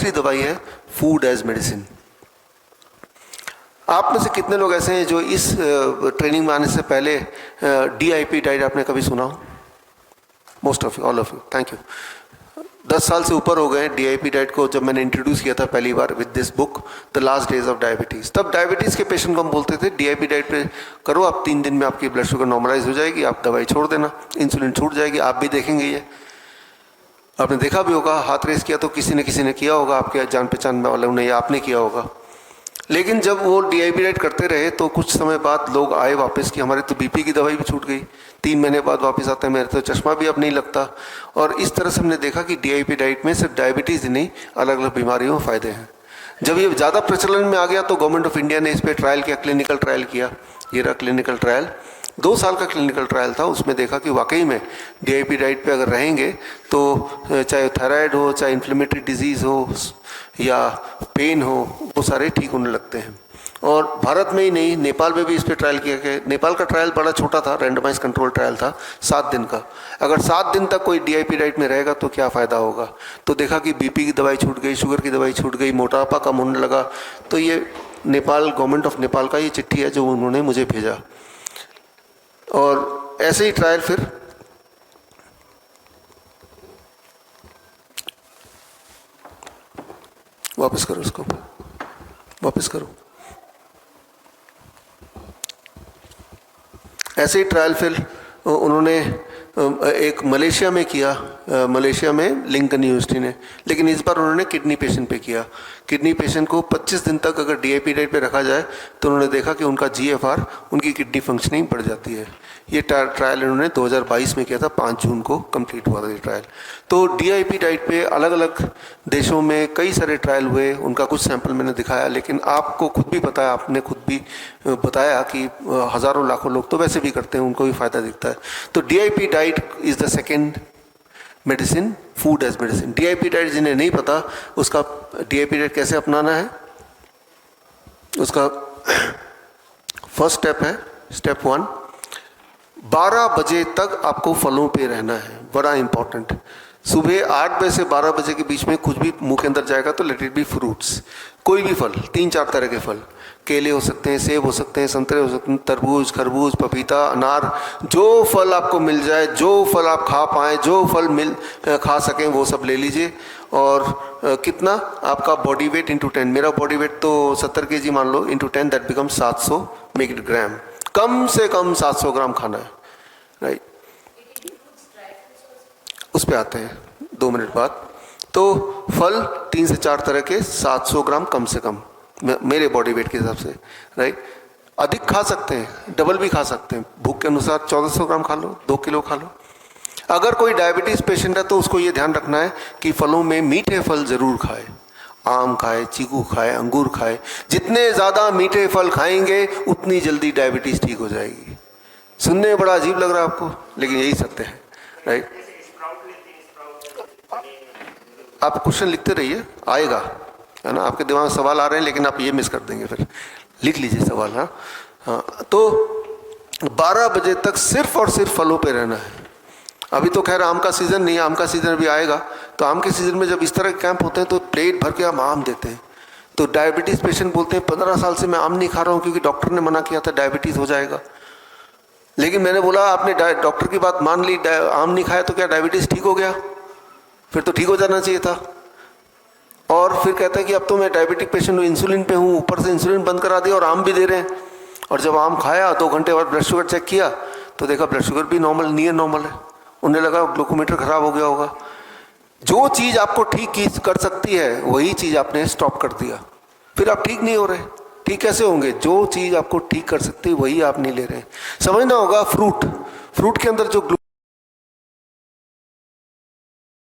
दूसरी दवाई है फूड एज मेडिसिन। आप में से कितने लोग ऐसे हैं जो इस ट्रेनिंग में आने से पहले DIP डाइट आपने कभी सुना हो? Most of you, all of you, thank you. 10 साल से ऊपर हो गए DIP डाइट को जब मैंने इंट्रोड्यूस किया था पहली बार with this book the last days of diabetes. तब डायबिटीज़ के पेशेंट को हम बोलते थे DIP डाइट पे करो, आप 3 दिन में आपकी ब्लड शुगर नॉर्मलाइज हो जाएगी, आप दवाई छोड़ देना, इंसुलिन छूट जाएगी। आप भी देखेंगे ये, आपने देखा भी होगा, हाथ रेस किया तो किसी ने किया होगा, आपके जान पहचान में वालों ने, या आपने किया होगा। लेकिन जब वो DIP डाइट करते रहे तो कुछ समय बाद लोग आए वापस कि हमारे तो BP की दवाई भी छूट गई। 3 महीने बाद वापस आते हैं, मेरे तो चश्मा भी अब नहीं लगता। और इस तरह से हमने देखा कि DIP डाइट में सिर्फ डायबिटीज़ ही नहीं, अलग अलग बीमारियों में फ़ायदे हैं। जब ये ज़्यादा प्रचलन में आ गया तो गवर्नमेंट ऑफ इंडिया ने इस पर ट्रायल किया, क्लिनिकल ट्रायल किया। ये रहा क्लिनिकल ट्रायल, 2 साल का क्लिनिकल ट्रायल था। उसमें देखा कि वाकई में DIP डाइट पे अगर रहेंगे तो चाहे थायराइड हो, चाहे इन्फ्लेमेटरी डिजीज़ हो या पेन हो, वो सारे ठीक होने लगते हैं। और भारत में ही नहीं, नेपाल में भी इस पर ट्रायल किया गया। नेपाल का ट्रायल बड़ा छोटा था, रैंडमाइज कंट्रोल ट्रायल था, 7 दिन का। अगर 7 दिन तक कोई DIP डाइट में रहेगा तो क्या फ़ायदा होगा? तो देखा कि BP की दवाई छूट गई, शुगर की दवाई छूट गई, मोटापा कम होने लगा। तो ये नेपाल, गवर्नमेंट ऑफ नेपाल का ये चिट्ठी है जो उन्होंने मुझे भेजा। और ऐसे ही ट्रायल फिर वापस करो, उसको वापस करो। ऐसे ही ट्रायल फिर उन्होंने एक मलेशिया में किया, मलेशिया में लिंकन यूनिवर्सिटी ने, लेकिन इस बार उन्होंने किडनी पेशेंट पे किया। किडनी पेशेंट को 25 दिन तक अगर DIP डाइट पे रखा जाए तो उन्होंने देखा कि उनका GFR, उनकी किडनी फंक्शनिंग बढ़ जाती है। ये ट्रायल इन्होंने 2022 में किया था, 5 जून को कंप्लीट हुआ था ये ट्रायल। तो DIP डाइट पे अलग अलग देशों में कई सारे ट्रायल हुए, उनका कुछ सैंपल मैंने दिखाया। लेकिन आपको खुद भी पता है, आपने खुद भी बताया कि हज़ारों लाखों लोग तो वैसे भी करते हैं, उनको भी फ़ायदा दिखता है। तो DIP diet is the second medicine, food as medicine. DIP diet जिन्हें नहीं पता, उसका DIP डाइट कैसे अपनाना है, उसका फर्स्ट स्टेप है, स्टेप 1, 12 बजे तक आपको फलों पे रहना है, बड़ा इंपॉर्टेंट। सुबह 8 बजे से 12 बजे के बीच में कुछ भी मुंह के अंदर जाएगा तो लेट इट बी फ्रूट्स, कोई भी फल, 3-4 तरह के फल, केले हो सकते हैं, सेब हो सकते हैं, संतरे हो सकते हैं, तरबूज, खरबूज, पपीता, अनार, जो फल आपको मिल जाए, जो फल आप खा पाएँ, जो फल खा सकें वो सब ले लीजिए। और कितना आपका बॉडी वेट इंटू 10, मेरा बॉडी वेट तो 70 kg मान लो, इंटू 10 दैट बिकम 700 ग्राम, कम से कम 700 ग्राम खाना है, राइट। उस पे आते हैं 2 मिनट बाद। तो फल 3 से 4 तरह के, 700 ग्राम कम से कम मेरे बॉडी वेट के हिसाब से, राइट। अधिक खा सकते हैं, डबल भी खा सकते हैं, भूख के अनुसार 1400 ग्राम खा लो, 2 किलो खा लो। अगर कोई डायबिटीज़ पेशेंट है तो उसको ये ध्यान रखना है कि फलों में मीठे फल ज़रूर खाए, आम खाए, चीकू खाए, अंगूर खाए। जितने ज़्यादा मीठे फल खाएंगे उतनी जल्दी डायबिटीज़ ठीक हो जाएगी। सुनने में बड़ा अजीब लग रहा है आपको, लेकिन यही सत्य है, राइट। आप क्वेश्चन लिखते रहिए, आएगा, है ना, आपके दिमाग में सवाल आ रहे हैं लेकिन आप ये मिस कर देंगे, फिर लिख लीजिए सवाल। हाँ, तो 12 बजे तक सिर्फ और सिर्फ फलों पे रहना है। अभी तो खैर आम का सीज़न नहीं है, आम का सीज़न अभी आएगा। तो आम के सीज़न में जब इस तरह के कैंप होते हैं तो प्लेट भर के हम आम देते हैं। तो डायबिटीज़ पेशेंट बोलते हैं 15 साल से मैं आम नहीं खा रहा हूँ क्योंकि डॉक्टर ने मना किया था डायबिटीज़ हो जाएगा। लेकिन मैंने बोला आपने डॉक्टर की बात मान ली, आम नहीं खाया तो क्या डायबिटीज़ ठीक हो गया? फिर तो ठीक हो जाना चाहिए था। और फिर कहता है कि अब तो मैं डायबिटिक पेशेंट हूँ, इंसुलिन पे हूँ, ऊपर से इंसुलिन बंद करा दिया और आम भी दे रहे हैं। और जब आम खाया 2 घंटे बाद ब्लड शुगर चेक किया तो देखा ब्लड शुगर भी नॉर्मल, नियर नॉर्मल है। उन्हें लगा ग्लूकोमीटर खराब हो गया होगा। जो चीज़ आपको ठीक कर सकती है वही चीज़ आपने स्टॉप कर दिया, फिर आप ठीक नहीं हो रहे। ठीक कैसे होंगे? जो चीज़ आपको ठीक कर सकती है वही आप नहीं ले रहे। समझना होगा, फ्रूट के अंदर जो